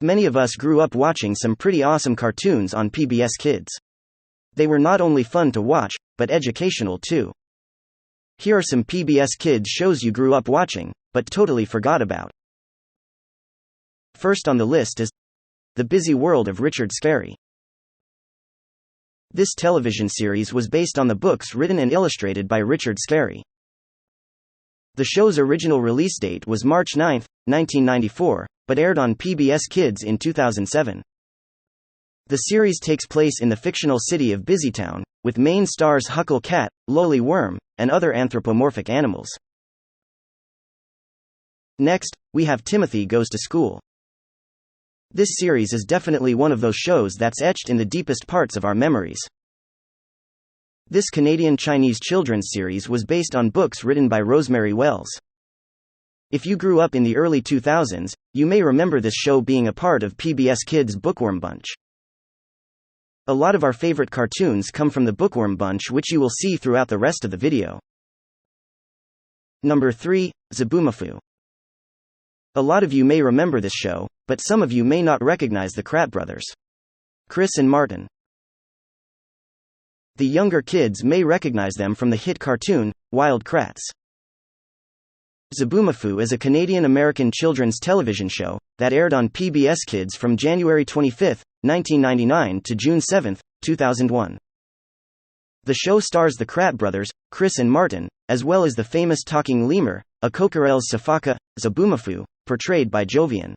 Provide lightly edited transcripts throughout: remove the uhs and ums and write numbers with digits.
Many of us grew up watching some pretty awesome cartoons on PBS Kids. They were not only fun to watch, but educational too. Here are some PBS Kids shows you grew up watching, but totally forgot about. First on the list is The Busy World of Richard Scarry. This television series was based on the books written and illustrated by Richard Scarry. The show's original release date was March 9, 1994, but aired on PBS Kids in 2007. The series takes place in the fictional city of Busytown, with main stars Huckle Cat, Lolly Worm, and other anthropomorphic animals. Next, we have Timothy Goes to School. This series is definitely one of those shows that's etched in the deepest parts of our memories. This Canadian Chinese children's series was based on books written by Rosemary Wells. If you grew up in the early 2000s, you may remember this show being a part of PBS Kids' Bookworm Bunch. A lot of our favorite cartoons come from the Bookworm Bunch, which you will see throughout the rest of the video. Number 3, Zabumafu. A lot of you may remember this show, but some of you may not recognize the Krat brothers. Chris and Martin. The younger kids may recognize them from the hit cartoon, Wild Kratts. Zabumafu is a Canadian-American children's television show that aired on PBS Kids from January 25, 1999 to June 7, 2001. The show stars the Krat brothers, Chris and Martin, as well as the famous talking lemur, a Kokorel's Safaka, Zabumafu, portrayed by Jovian.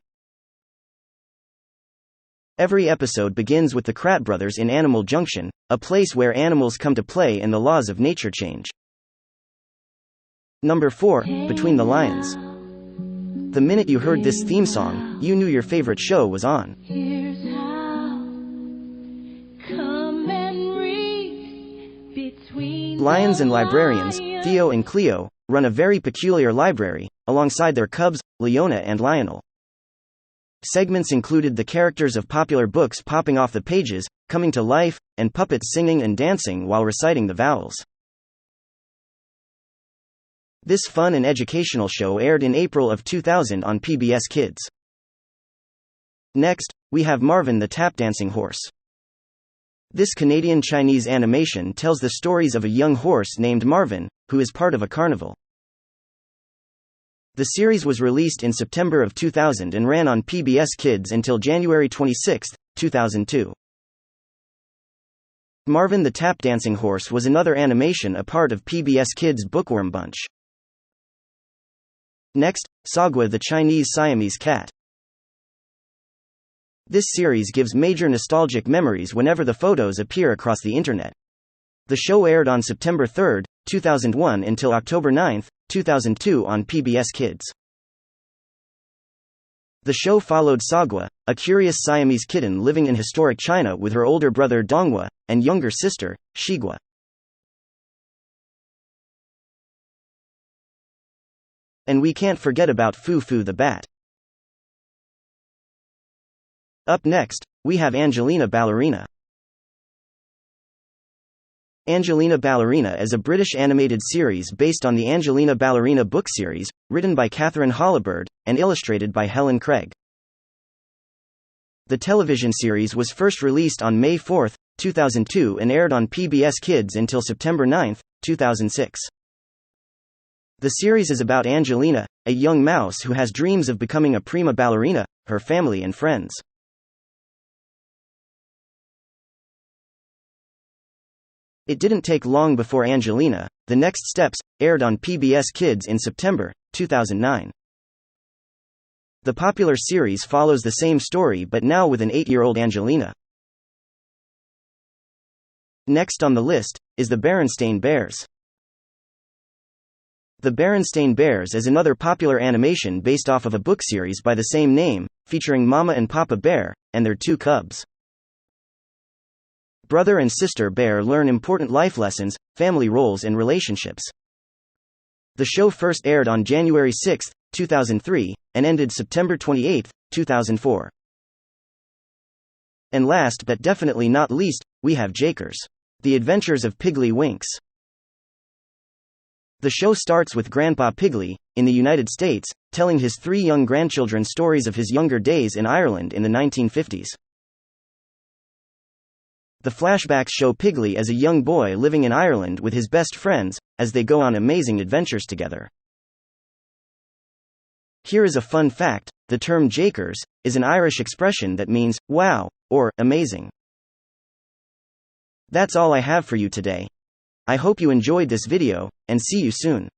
Every episode begins with the Krat brothers in Animal Junction, a place where animals come to play and the laws of nature change. Number 4, Between the Lions. The minute you heard this theme song, you knew your favorite show was on. Lions and librarians, Theo and Cleo, run a very peculiar library, alongside their cubs, Leona and Lionel. Segments included the characters of popular books popping off the pages, coming to life, and puppets singing and dancing while reciting the vowels. This fun and educational show aired in April of 2000 on PBS Kids. Next, we have Marvin the Tap Dancing Horse. This Canadian Chinese animation tells the stories of a young horse named Marvin, who is part of a carnival. The series was released in September of 2000 and ran on PBS Kids until January 26, 2002. Marvin the Tap Dancing Horse was another animation a part of PBS Kids' Bookworm Bunch. Next, Sagwa the Chinese Siamese cat. This series gives major nostalgic memories whenever the photos appear across the internet. The show aired on September 3, 2001 until October 9, 2002 on PBS Kids. The show followed Sagwa, a curious Siamese kitten living in historic China with her older brother Donghua and younger sister, Shigua. And we can't forget about Foo Foo the Bat. Up next, we have Angelina Ballerina. Angelina Ballerina is a British animated series based on the Angelina Ballerina book series, written by Catherine Hollibird, and illustrated by Helen Craig. The television series was first released on May 4, 2002 and aired on PBS Kids until September 9, 2006. The series is about Angelina, a young mouse who has dreams of becoming a prima ballerina, her family and friends. It didn't take long before Angelina, The Next Steps, aired on PBS Kids in September 2009. The popular series follows the same story but now with an 8-year-old Angelina. Next on the list is the Berenstain Bears. The Berenstain Bears is another popular animation based off of a book series by the same name, featuring Mama and Papa Bear, and their 2 cubs. Brother and sister Bear learn important life lessons, family roles and relationships. The show first aired on January 6, 2003, and ended September 28, 2004. And last but definitely not least, we have Jakers. The Adventures of Piggly Winks. The show starts with Grandpa Pigley, in the United States, telling his 3 young grandchildren stories of his younger days in Ireland in the 1950s. The flashbacks show Pigley as a young boy living in Ireland with his best friends, as they go on amazing adventures together. Here is a fun fact: the term "jakers" is an Irish expression that means, wow, or amazing. That's all I have for you today. I hope you enjoyed this video, and see you soon.